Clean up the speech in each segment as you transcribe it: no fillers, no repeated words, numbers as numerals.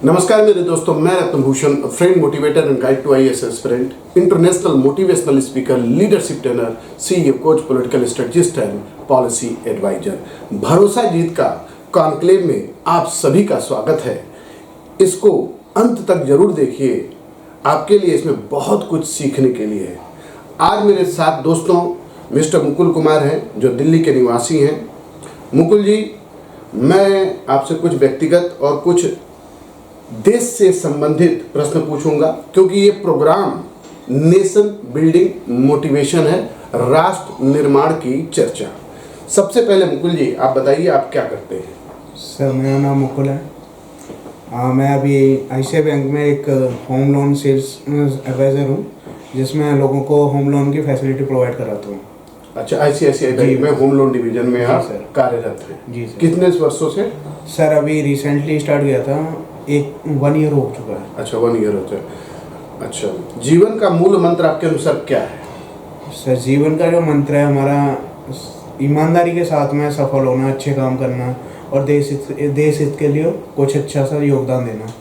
नमस्कार मेरे दोस्तों, मैं Ratnabhushan, friend motivator and guide to IAS aspirant, international motivational speaker, leadership trainer, CEO, coach, political strategist and policy adviser. भरोसा जीत का कॉन्क्लेव में आप सभी का स्वागत है। इसको अंत तक जरूर देखिए, आपके लिए इसमें बहुत कुछ सीखने के लिए है। आज मेरे साथ दोस्तों मिस्टर मुकुल कुमार हैं, जो दिल्ली के निवासी हैं। मुकुल जी, मैं आपसे कुछ व्यक्तिगत और कुछ देश से संबंधित प्रश्न पूछूंगा, क्योंकि ये प्रोग्राम नेशन बिल्डिंग मोटिवेशन है, राष्ट्र निर्माण की चर्चा। सबसे पहले मुकुल जी, आप बताइए आप क्या करते हैं? सर, मेरा नाम मुकुल है। मैं अभी आईसीआई बैंक में एक होम लोन सेल्स एडवाइज़र हूँ, जिसमें लोगों को होम लोन की फैसिलिटी प्रोवाइड कराता हूँ। अच्छा, आईसीआईसीआई बैंक में होम लोन डिवीजन में आप कार्यरत हैं? जी सर। कितने वर्षों से? सर, अभी रिसेंटली स्टार्ट किया था, 1 ईयर हो चुका है। अच्छा, 1 ईयर हो चुका। अच्छा, जीवन का मूल मंत्र आपके अनुसार क्या है? सर, जीवन का जो मंत्र है हमारा, ईमानदारी के साथ में सफल होना, अच्छे काम करना और देश हित के लिए कुछ अच्छा सा योगदान देना।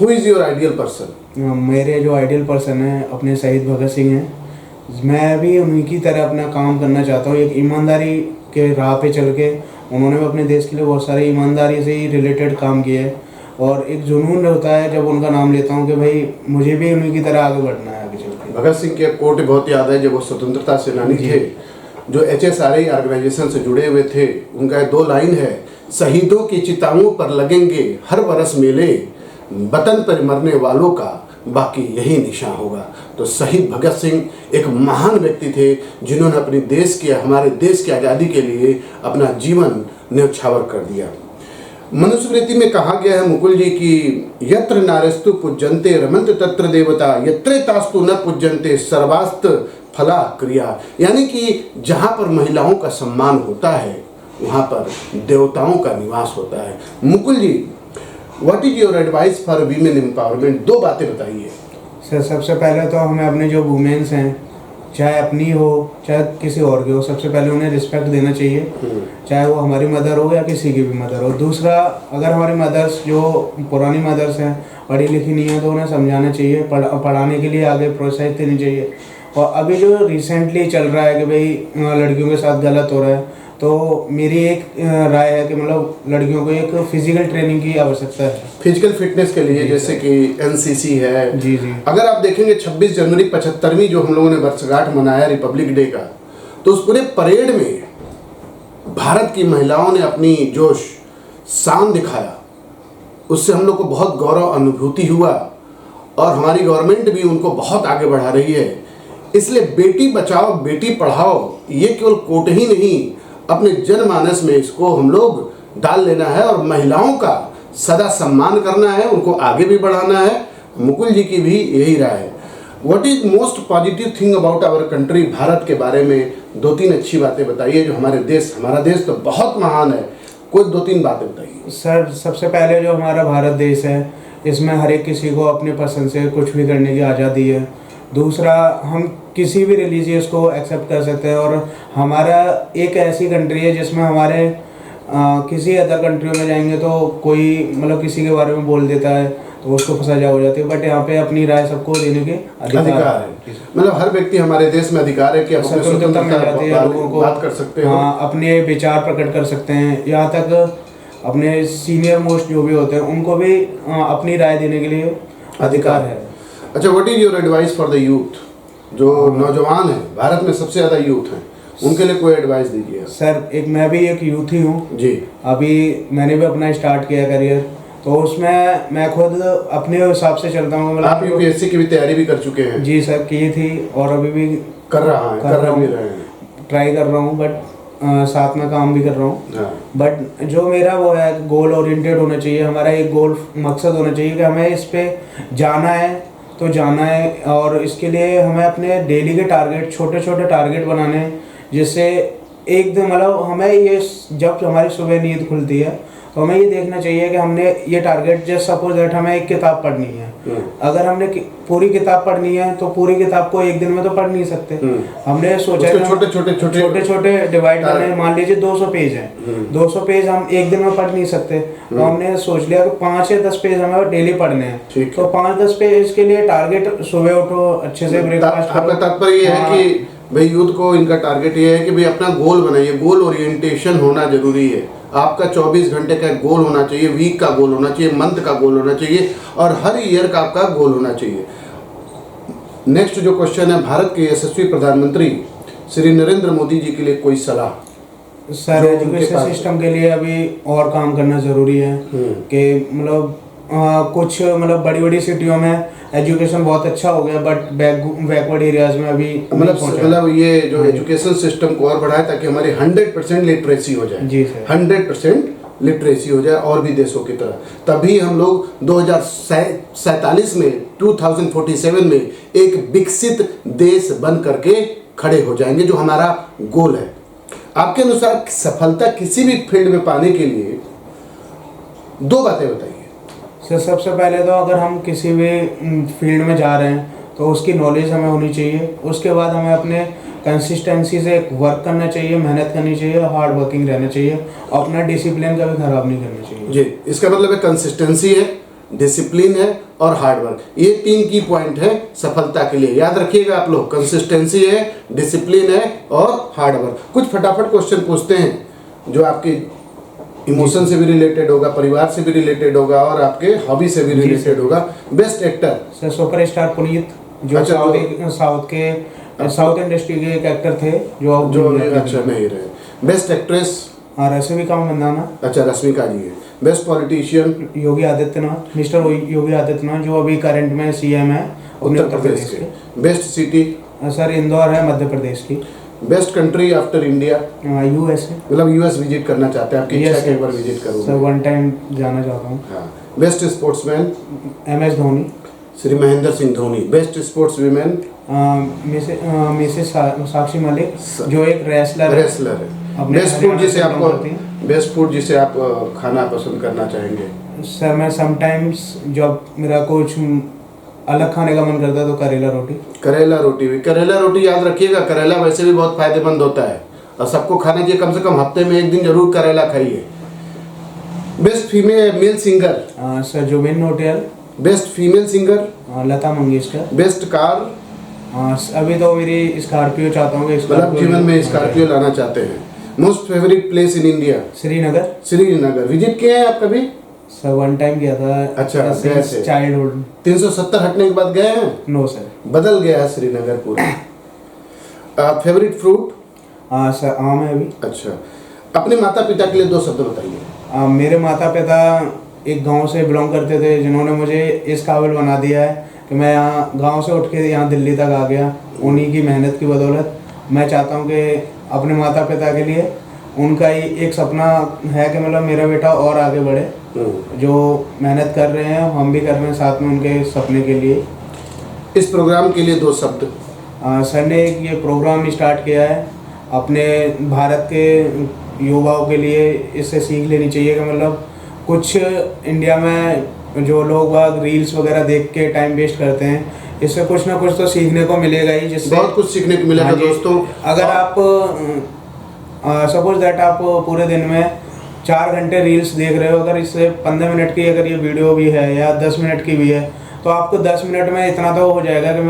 Who is your ideal person? मेरे जो आइडियल पर्सन है अपने शहीद भगत सिंह हैं। मैं भी उन्हीं की तरह अपना काम करना चाहता हूँ। एक ईमानदारी के राह पे चल के उन्होंने भी अपने देश के लिए बहुत सारे ईमानदारी से ही रिलेटेड काम किए हैं, और एक जुनून होता है जब उनका नाम लेता हूँ कि भाई मुझे भी उन्हीं की तरह आगे बढ़ना है, आगे चल के। भगत सिंह के कोट बहुत याद है, जब वो स्वतंत्रता सेनानी थे, जो HSRI ऑर्गेनाइजेशन से जुड़े हुए थे। उनका 2 लाइन है, शहीदों की चिताओं पर लगेंगे हर बरस मेले, वतन पर मरने वालों का बाकी यही निशान होगा। तो शहीद भगत सिंह एक महान व्यक्ति थे, जिन्होंने अपने देश के, हमारे देश की आज़ादी के लिए अपना जीवन न्यौछावर कर दिया। मनुस्मृति में कहा गया है मुकुल जी कि यत्र नारेस्तु पूज्यन्ते रमन्त तत्र देवता, यत्रेतास्तु न पूज्यन्ते सर्वास्त फला क्रिया। यानी कि जहाँ पर महिलाओं का सम्मान होता है, वहाँ पर देवताओं का निवास होता है। Mukul ji, what is your advice for women empowerment? 2 बातें बताइए। सर, सबसे पहले तो हमें अपने जो वुमेन्स हैं, चाहे अपनी हो चाहे किसी और की हो, सबसे पहले उन्हें रिस्पेक्ट देना चाहिए, चाहे वो हमारी मदर हो या किसी की भी मदर हो। दूसरा, अगर हमारी मदर्स जो पुरानी मदर्स हैं पढ़ी लिखी नहीं है, तो उन्हें समझाना चाहिए, पढ़ाने के लिए आगे प्रोत्साहित देनी चाहिए। और अभी जो रिसेंटली चल रहा है कि भाई लड़कियों के साथ गलत हो रहा है, तो मेरी एक राय है कि मतलब लड़कियों को एक फिजिकल ट्रेनिंग की आवश्यकता है, फिजिकल फिटनेस के लिए, जैसे कि NCC है। जी जी। अगर आप देखेंगे 26 जनवरी 75वीं जो हम लोगों ने वर्षगांठ मनाया रिपब्लिक डे का, तो उस पूरे परेड में भारत की महिलाओं ने अपनी जोश शान दिखाया। उससे हम लोग को बहुत गौरव अनुभूति हुआ, और हमारी गवर्नमेंट भी उनको बहुत आगे बढ़ा रही है। इसलिए बेटी बचाओ बेटी पढ़ाओ, ये केवल कोट ही नहीं, अपने जनमानस में इसको हम लोग डाल लेना है, और महिलाओं का सदा सम्मान करना है, उनको आगे भी बढ़ाना है। मुकुल जी की भी यही राय है। What is most positive thing about our country? Bharat के बारे में 2-3 अच्छी बातें बताइए, जो हमारे देश, हमारा देश तो बहुत महान है, कोई 2-3 बातें बताइए। सर, सबसे पहले जो हमारा भारत देश है, इसमें हर एक किसी को अपनी पसंद से कुछ भी करने की आज़ादी है। दूसरा, हम किसी भी रिलीजियस को एक्सेप्ट कर सकते हैं, और हमारा एक ऐसी कंट्री है जिसमें हमारे किसी अदर कंट्रियों में जाएंगे तो कोई मतलब किसी के बारे में बोल देता है तो उसको सजा हो जाती है, बट यहाँ पे अपनी राय सबको देने के अधिकार है। मतलब हर व्यक्ति, हमारे देश में अधिकार है कि अपने स्वतंत्रता मिल जाती है, लोगों को बात कर सकते हैं, हाँ, अपने विचार प्रकट कर सकते हैं। यहाँ तक अपने सीनियर मोस्ट जो भी होते हैं उनको भी अपनी राय देने के लिए अधिकार है। अच्छा, what is your advice for the youth? जो नौजवान हैं, भारत में सबसे ज़्यादा यूथ हैं, उनके लिए कोई एडवाइस दीजिए। सर, मैं भी एक यूथ ही हूँ जी। अभी मैंने भी अपना स्टार्ट किया करियर, तो उसमें मैं खुद अपने हिसाब से चलता हूँ। आप UPSC की भी तैयारी भी कर चुके हैं? जी सर, की थी, और अभी भी कर रहा है, कर भी रहे हैं, ट्राई कर रहा हूँ, बट साथ में काम भी कर रहा हूँ। हाँ। बट जो मेरा वो है, गोल ओरिएंटेड होना चाहिए। हमारा एक गोल मकसद होना चाहिए कि हमें इस पे जाना है तो जाना है, और इसके लिए हमें अपने डेली के टारगेट, छोटे छोटे टारगेट बनाने हैं, जिससे एकदम मतलब हमें ये, जब हमारी सुबह नींद खुलती है तो तो हमें ये देखना चाहिए कि हमने ये टारगेट, जस्ट सपोज दैट हमें एक किताब पढ़नी है, अगर हमने पूरी किताब पढ़नी है तो पूरी किताब को एक दिन में तो पढ़ नहीं सकते। हमने सोचा छोटे छोटे डिवाइड करने हैं। मान लीजिए 200 पेज है, 200 पेज हम एक दिन में पढ़ नहीं सकते, तो हमने सोच लिया कि 5 या 10 पेज हमें डेली पढ़ने हैं। तो 5-10 पेज के लिए टारगेट, सुबह उठो, अच्छे से ब्रेकफास्ट करो। आपका तात्पर्य ये है कि भाई यूथ को इनका टारगेट ये है कि भाई अपना गोल बनाइए, गोल ओरिएंटेशन होना जरूरी है। आपका 24 घंटे का गोल होना चाहिए, वीक का गोल होना चाहिए, मंथ का गोल होना चाहिए और हर ईयर का आपका गोल होना चाहिए। नेक्स्ट जो क्वेश्चन है, भारत के यशस्वी प्रधानमंत्री श्री नरेंद्र मोदी जी के लिए कोई सलाह? सर, एजुकेशन सिस्टम के लिए अभी और काम करना जरूरी है कि मतलब कुछ मतलब बड़ी बड़ी सिटियों में एजुकेशन बहुत अच्छा हो गया, बट बैकवर्ड एरियाज में अभी मतलब ये जो एजुकेशन सिस्टम को और बढ़ाए ताकि हमारी 100% लिटरेसी हो जाए। जी सर, 100% लिटरेसी हो जाए और भी देशों की तरह, तभी हम लोग 2047 में 2047 में एक विकसित देश बन करके खड़े हो जाएंगे, जो हमारा गोल है। आपके अनुसार सफलता किसी भी फील्ड में पाने के लिए 2 बातें बताइए। सर, सबसे पहले तो अगर हम किसी भी फील्ड में जा रहे हैं तो उसकी नॉलेज हमें होनी चाहिए। उसके बाद हमें अपने कंसिस्टेंसी से वर्क करना चाहिए, मेहनत करनी चाहिए, हार्ड वर्किंग रहना चाहिए, अपना डिसिप्लिन का भी खराब नहीं करना चाहिए। जी, इसका मतलब है कंसिस्टेंसी है, डिसिप्लिन है और हार्ड वर्क, ये 3 की पॉइंट है सफलता के लिए। याद रखिएगा आप लोग, कंसिस्टेंसी है, डिसिप्लिन है और हार्ड वर्क। कुछ फटाफट क्वेश्चन पूछते हैं जो आपके इमोशन से भी रिलेटेड होगा, परिवार से भी रिलेटेड होगा और आपके हॉबी से भी रिलेटेड होगा। Best actor? Sir, superstar Puneet, जो साउथ इंडस्ट्री के एक एक्टर थे जो अच्छा नहीं रहे। Best actress? रश्मिका मंदाना। अच्छा, रश्मिका जी है। Best politician? Yogi Adityanath, mister Yogi Adityanath, जो अभी करंट में सीएम है उत्तर प्रदेश के। Best city? सर, इंदौर है, मध्य प्रदेश की। Best country after India? USA. मतलब यूएस विजिट करना चाहते हैं, आपकी इच्छा है एक बार विजिट करूँ? सर, 1 टाइम जाना चाहता हूँ। Best sportsman? MS Dhoni, Shri Mahendra Singh Dhoni. Best sports women? Mrs Sakshi Malik, जो एक रेसलर है। बेस्ट फूड जिसे आप खाना पसंद करना चाहेंगे? सर, मैं समटाइम्स जब मेरा कुछ अलग खाने का मन करता है तो करेला रोटी। करेला रोटी भी, करेला रोटी याद रखिएगा, करेला वैसे भी बहुत फायदेमंद होता है और सबको खाना चाहिए, कम से कम हफ्ते में 1 दिन जरूर करेला खाइए। Best male singer? Sir, Jubin Nautiyal. Best female singer? Lata Mangeshkar. Best car? अभी तो मेरी स्कॉर्पियो चाहता हूँ, मतलब जीवन में स्कॉर्पियो लाना चाहते हैं। Most favourite place in India? Srinagar. Srinagar visit किए हैं आप कभी? सर, 1 टाइम गया था। अच्छा, चाइल्डहुड। 370 हटने के बाद गए हैं? नो सर, बदल गया है श्रीनगर पूरा। Favourite fruit? सर, आम है अभी। अच्छा, अपने माता पिता के लिए 2 शब्द बताइए। मेरे माता पिता एक गांव से बिलोंग करते थे, जिन्होंने मुझे इस काबिल बना दिया है कि मैं यहाँ गांव से उठ के यहाँ दिल्ली तक आ गया। उन्हीं की मेहनत की बदौलत मैं चाहता हूँ कि अपने माता पिता के लिए, उनका ही एक सपना है कि मतलब मेरा बेटा और आगे बढ़े, जो मेहनत कर रहे हैं हम भी कर रहे हैं साथ में उनके सपने के लिए। इस प्रोग्राम के लिए 2 शब्द। सर ने ये प्रोग्राम स्टार्ट किया है अपने भारत के युवाओं के लिए, इससे सीख लेनी चाहिए कि मतलब कुछ इंडिया में जो लोग रील्स वगैरह देख के टाइम वेस्ट करते हैं, इससे कुछ ना कुछ तो सीखने को मिलेगा ही, जिससे बहुत कुछ सीखने को मिलेगा। दोस्तों, अगर आप सपोज दैट आप पूरे दिन में 4 घंटे रील्स देख रहे हो, अगर इससे 15 मिनट की अगर ये वीडियो भी है या 10 मिनट की भी है, तो आपको 10 मिनट में इतना तो हो जाएगा कि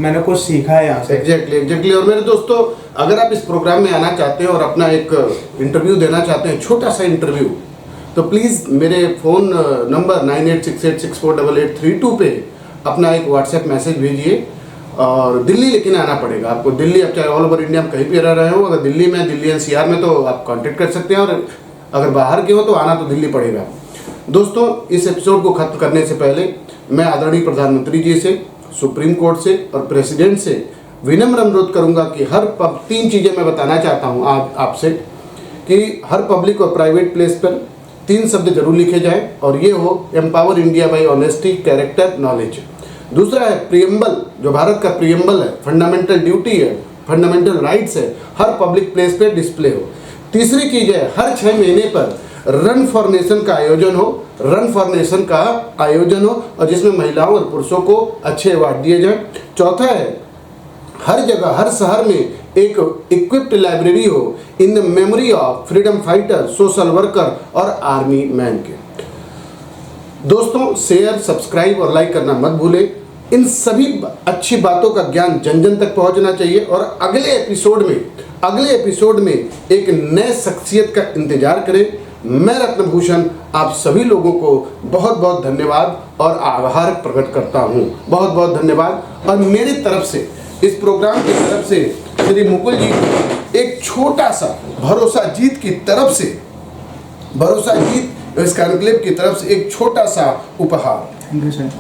मैंने कुछ सीखा है यहाँ से। एग्जैक्टली। और मेरे दोस्तों, अगर आप इस प्रोग्राम में आना चाहते हैं और अपना एक इंटरव्यू देना चाहते हैं, छोटा सा इंटरव्यू, तो प्लीज़ मेरे फ़ोन नंबर 9868648832 पे अपना एक व्हाट्सएप मैसेज भेजिए। और दिल्ली लेकिन आना पड़ेगा आपको। दिल्ली, आप चाहे ऑल ओवर इंडिया में कहीं भी रह रहे हो, अगर दिल्ली NCR में तो आप कांटेक्ट कर सकते हैं, और अगर बाहर के हो तो आना तो दिल्ली पड़ेगा। दोस्तों, इस एपिसोड को खत्म करने से पहले मैं आदरणीय प्रधानमंत्री जी से, सुप्रीम कोर्ट से और प्रेसिडेंट से विनम्र अनुरोध करूंगा कि 3 चीज़ें मैं बताना चाहता हूं आपसे, कि हर पब्लिक और प्राइवेट प्लेस पर 3 शब्द जरूर लिखे जाएं, और ये हो empower India by honesty, character, knowledge. दूसरा है प्रियम्बल, जो भारत का प्रियम्बल है, फंडामेंटल ड्यूटी है, फंडामेंटल राइट्स है, हर पब्लिक प्लेस पे डिस्प्ले हो। तीसरी चीज़ है हर 6 महीने पर रन फॉर नेशन का आयोजन हो, रन फॉर नेशन का आयोजन हो और जिसमें महिलाओं और पुरुषों को अच्छे अवार्ड दिए जाएं। चौथा है हर जगह हर शहर में एक इक्विप्ड लाइब्रेरी हो in the memory of freedom fighter, social worker और आर्मी मैन के। दोस्तों शेयर, सब्सक्राइब और लाइक करना मत भूलें। इन सभी अच्छी बातों का ज्ञान जन जन तक पहुंचना चाहिए और अगले एपिसोड में एक नए शख्सियत का इंतजार करें। मैं रत्नभूषण आप सभी लोगों को बहुत बहुत धन्यवाद और आभार प्रकट करता हूं। बहुत बहुत धन्यवाद। और मेरी तरफ से, इस प्रोग्राम की तरफ से श्री मुकुल जी को एक छोटा सा भरोसा जीत की तरफ से, भरोसा जीत इस कॉन्क्लेव की तरफ से एक छोटा सा उपहार। Thank you sir.